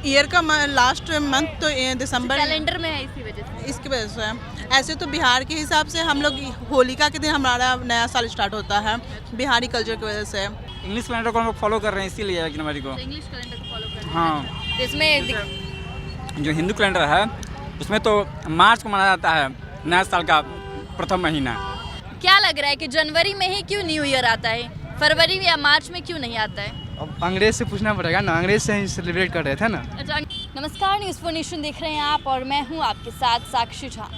Year का last month तो दिसंबर calendar में है इसी वजह से। इसकी वजह से है। ऐसे तो बिहार के हिसाब से हम लोग होलिका के दिन हमारा नया साल स्टार्ट होता है, बिहारी कल्चर की वजह से। इंग्लिश कैलेंडर को हम लोग फॉलो कर रहे हैं इसीलिए 1 जनवरी को। तो इंग्लिश कैलेंडर को फॉलो कर रहे हैं। हाँ, तो इसमें जो हिंदू कैलेंडर है उसमें तो मार्च को मनाया जाता है नया साल का प्रथम महीना। क्या लग रहा है कि जनवरी में ही क्यों न्यू ईयर आता है, फरवरी या मार्च में क्यों नहीं आता है? अब अंग्रेज से पूछना पड़ेगा ना, अंग्रेज से ही सेलिब्रेट कर रहे थे ना। अच्छा, नमस्कार, न्यूज़ फॉर नेशन देख रहे हैं आप और मैं हूं आपके साथ साक्षी झा।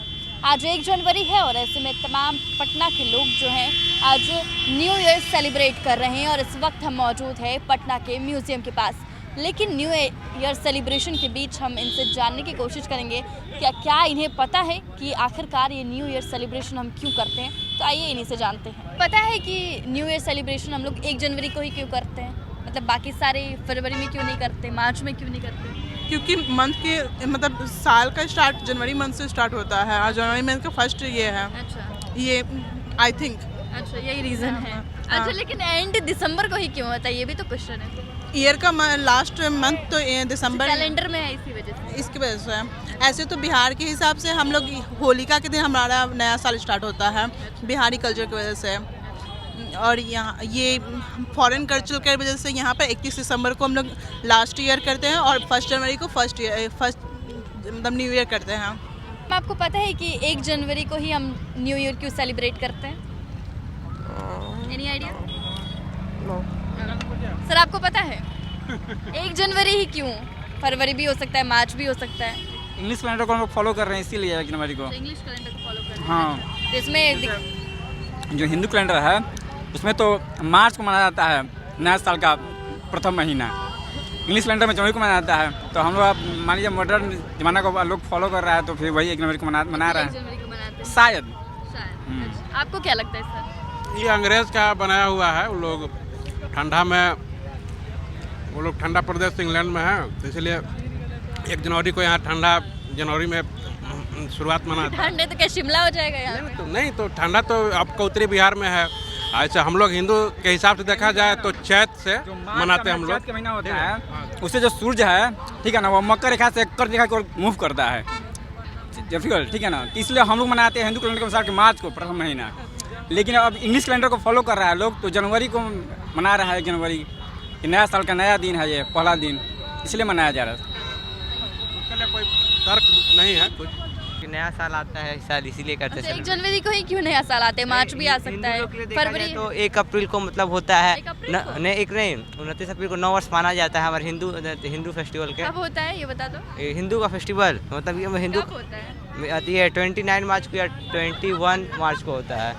आज 1 जनवरी है और ऐसे में तमाम पटना के लोग जो हैं आज न्यू ईयर सेलिब्रेट कर रहे हैं और इस वक्त हम मौजूद हैं पटना के म्यूज़ियम के पास। लेकिन न्यू ईयर सेलिब्रेशन के बीच हम इनसे जानने की कोशिश करेंगे क्या इन्हें पता है कि आखिरकार ये न्यू ईयर सेलिब्रेशन हम क्यों करते हैं। तो आइए इन्हीं से जानते हैं। पता है कि न्यू ईयर सेलिब्रेशन हम लोग 1 जनवरी को ही क्यों करते हैं, मतलब बाकी सारे फरवरी में क्यों नहीं करते, मार्च में क्यों नहीं करते? क्योंकि मंथ के मतलब साल का स्टार्ट जनवरी मंथ से स्टार्ट होता है और जनवरी मंथ का फर्स्ट ये है। अच्छा, ये आई थिंक। अच्छा, यही रीज़न है। अच्छा, लेकिन एंड दिसंबर को ही क्यों होता है, ये भी तो क्वेश्चन है। ईयर का लास्ट मंथ तो दिसंबर कैलेंडर में है इसी वजह से। इसकी वजह से है। ऐसे तो बिहार के हिसाब से हम लोग होलिका के दिन हमारा नया साल स्टार्ट होता है, बिहारी कल्चर की वजह से। और यहाँ ये फॉरेन कल्चर की वजह से यहाँ पर 31 दिसंबर को हम लोग लास्ट ईयर करते हैं और 1 जनवरी को फर्स्ट मतलब न्यू ईयर करते हैं। आपको पता है कि 1 जनवरी को ही हम न्यू ईयर क्यों सेलिब्रेट करते हैं? Any idea? सर, आपको पता है 1 जनवरी ही क्यों? फरवरी भी हो सकता है, मार्च भी हो सकता है। इंग्लिश कैलेंडर को हम लोग फॉलो कर रहे हैं इसीलिए 1 जनवरी को। तो इंग्लिश कैलेंडर को फॉलो कर रहे हैं। हाँ, तो इसमें जो हिंदू कैलेंडर है उसमें तो मार्च को मनाया जाता है नया साल का प्रथम महीना। इंग्लिश कैलेंडर में जनवरी को मनाया जाता है। तो हम लोग अब मान लीजिए मॉडर्न जमाना को लोग फॉलो कर रहा है तो फिर वही 1 जनवरी को मना रहा 1 है जनवरी को मनाते हैं शायद। शायद। अच्छा, आपको क्या लगता है सर? ये अंग्रेज का बनाया हुआ है। वो लोग ठंडा में, वो लोग ठंडा प्रदेश इंग्लैंड में है तो इसलिए 1 जनवरी को यहाँ ठंडा जनवरी में शुरुआत मनाते हैं। ठंडे तो क्या शिमला हो जाएगा यहाँ? नहीं तो ठंडा तो आपका उत्तरी बिहार में है। ऐसा हम लोग हिंदू के हिसाब से देखा जाए तो चैत से मनाते हैं हम लोग। चैत का महीना होता है उससे जो सूर्य है, ठीक है ना, वो मकर रेखा से कर रेखा को मूव करता है, ठीक है ना। तो इसलिए हम लोग मनाते हैं हिंदू कैलेंडर के अनुसार कि मार्च को प्रथम महीना। लेकिन अब इंग्लिश कैलेंडर को फॉलो कर रहा है लोग तो जनवरी को मना रहा है 1 जनवरी कि नया साल का नया दिन है, ये पहला दिन, इसलिए मनाया जा रहा है। उसके लिए कोई तर्क नहीं है कुछ। नया साल आता है इस साल इसीलिए करते अच्छा, हैं। 1 जनवरी को ही क्यों नया साल आता है? मार्च भी आ सकता है, फरवरी तो 1 अप्रैल को मतलब होता है। 1 अप्रैल को? नहीं, 29 अप्रैल को 9 वर्ष माना जाता है हमारे हिंदू फेस्टिवल के। कब होता है ये बता दो। हिंदू का फेस्टिवल मतलब ये हिंदू कब होता है? ये 29 मार्च को या 21 मार्च को होता है।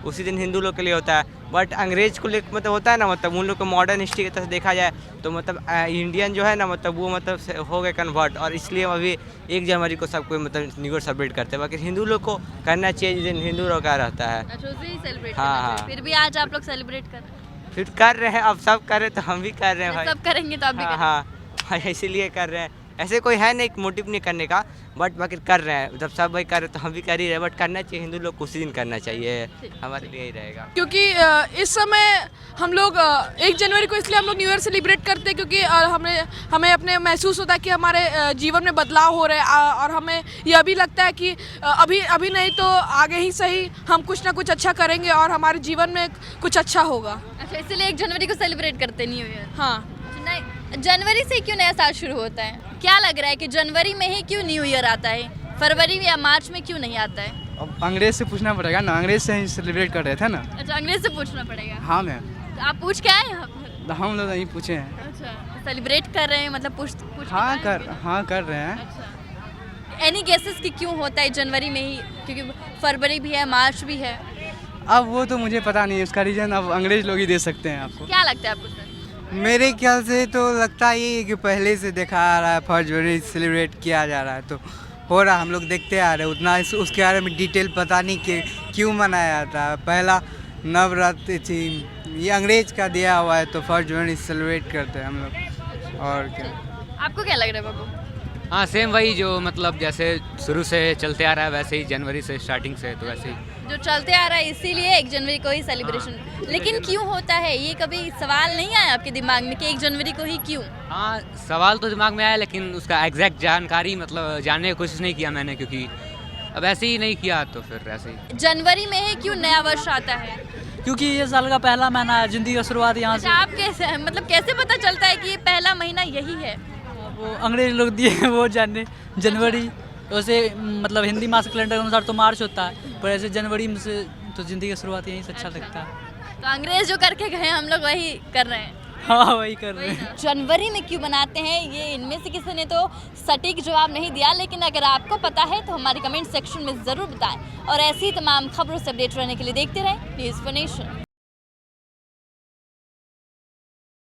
उसी दिन हिंदू लोग के लिए होता है। बट अंग्रेज को लेकर मतलब होता है ना, मतलब उन लोग को मॉडर्न हिस्ट्री की तरह से देखा जाए तो मतलब इंडियन जो है ना, मतलब वो मतलब हो गए कन्वर्ट और इसलिए अभी 1 जनवरी को सब कोई मतलब न्यू ईयर सेलिब्रेट करते हैं। बाकी हिंदू लोग को करना चाहिए जिस दिन हिंदू लोग का रहता है। अच्छा, उसे ही सेलिब्रेट हाँ, करना चाहिए। हाँ। फिर भी आज आप लोग सेलिब्रेट कर रहे हैं। फिर कर रहे हैं, अब सब कर रहे हैं तो हम भी कर रहे हैं भाई। सब करेंगे तो आप भी हाँ करेंगे। हाँ, इसीलिए कर रहे हैं। ऐसे कोई है नहीं मोटिव नहीं करने का, बट बाकी कर रहे हैं। जब सब भाई कर रहे हैं तो हम भी कर ही रहे हैं। बट करना चाहिए, हिंदू लोग को उसी दिन करना चाहिए, हमारे लिए ही रहेगा। क्योंकि इस समय हम लोग 1 जनवरी को इसलिए हम लोग न्यू ईयर सेलिब्रेट करते हैं क्योंकि हमें अपने महसूस होता है कि हमारे जीवन में बदलाव हो रहे हैं और हमें यह भी लगता है कि अभी नहीं तो आगे ही सही हम कुछ ना कुछ अच्छा करेंगे और हमारे जीवन में कुछ अच्छा होगा। अच्छा, इसलिए 1 जनवरी को सेलिब्रेट करते हैं न्यू ईयर। हाँ, नहीं, जनवरी से क्यों नया साल शुरू होता है? क्या लग रहा है कि जनवरी में ही क्यों न्यू ईयर आता है, फरवरी या मार्च में क्यों नहीं आता है? अब अंग्रेज से पूछना पड़ेगा ना, अंग्रेज से ही सेलिब्रेट कर रहे थे ना। अच्छा, अंग्रेज से पूछना पड़ेगा। हाँ मैम, तो आप पूछ के आए यहाँ पर? हम लोग नहीं पूछे हैं। अच्छा, सेलिब्रेट कर रहे हैं मतलब पूछ के हाँ आए कर होंगे ना? हाँ कर रहे हैं। अच्छा, एनी गेसेस कि क्यों होता है जनवरी में ही? क्योंकि फरवरी भी है, मार्च भी है। अब वो तो मुझे पता नहीं है, उसका रीज़न अब अंग्रेज लोग ही दे सकते हैं आपको। क्या लगता है आपको सर? मेरे ख्याल से तो लगता यही है कि पहले से देखा आ रहा है, 1 जनवरी सेलिब्रेट किया जा रहा है तो हो रहा, हम लोग देखते आ रहे हैं। उतना उसके बारे में डिटेल पता नहीं कि क्यों मनाया जाता है। पहला नवरात्र थी, ये अंग्रेज का दिया हुआ है तो 1 जनवरी सेलिब्रेट करते हैं हम लोग। और क्या आपको क्या लग रहा है बाबू? हाँ, सेम वही जो मतलब जैसे शुरू से चलते आ रहा है वैसे ही जनवरी से स्टार्टिंग से, तो वैसे ही जो चलते आ रहा है इसीलिए 1 जनवरी को ही सेलिब्रेशन। लेकिन क्यों होता है ये, कभी सवाल नहीं आया आपके दिमाग में कि 1 जनवरी को ही क्यों? हाँ, सवाल तो दिमाग में आया, लेकिन उसका एग्जैक्ट जानकारी मतलब जानने की कोशिश नहीं किया मैंने, क्योंकि अब ऐसे ही नहीं किया तो फिर ऐसे ही। जनवरी में ही क्यों नया वर्ष आता है? क्योंकि ये साल का पहला महीना है, जिंदगी का शुरुआत यहाँ से। अच्छा, आप कैसे मतलब कैसे पता चलता है कि ये पहला महीना यही है? वो अंग्रेज लोग दिए हैं वो जाने। जनवरी वैसे मतलब हिंदी मास कैलेंडर के अनुसार तो मार्च होता है, पर ऐसे जनवरी में से तो जिंदगी की शुरुआत यहीं से अच्छा लगता है। तो अंग्रेज जो करके गए हम लोग वही कर रहे हैं। हाँ, वही कर रहे हैं। जनवरी में क्यों बनाते हैं ये इनमें से किसी ने तो सटीक जवाब नहीं दिया, लेकिन अगर आपको पता है तो हमारे कमेंट सेक्शन में ज़रूर बताएं। और ऐसी तमाम खबरों से अपडेट रहने के लिए देखते रहें न्यूज़4 नेशन।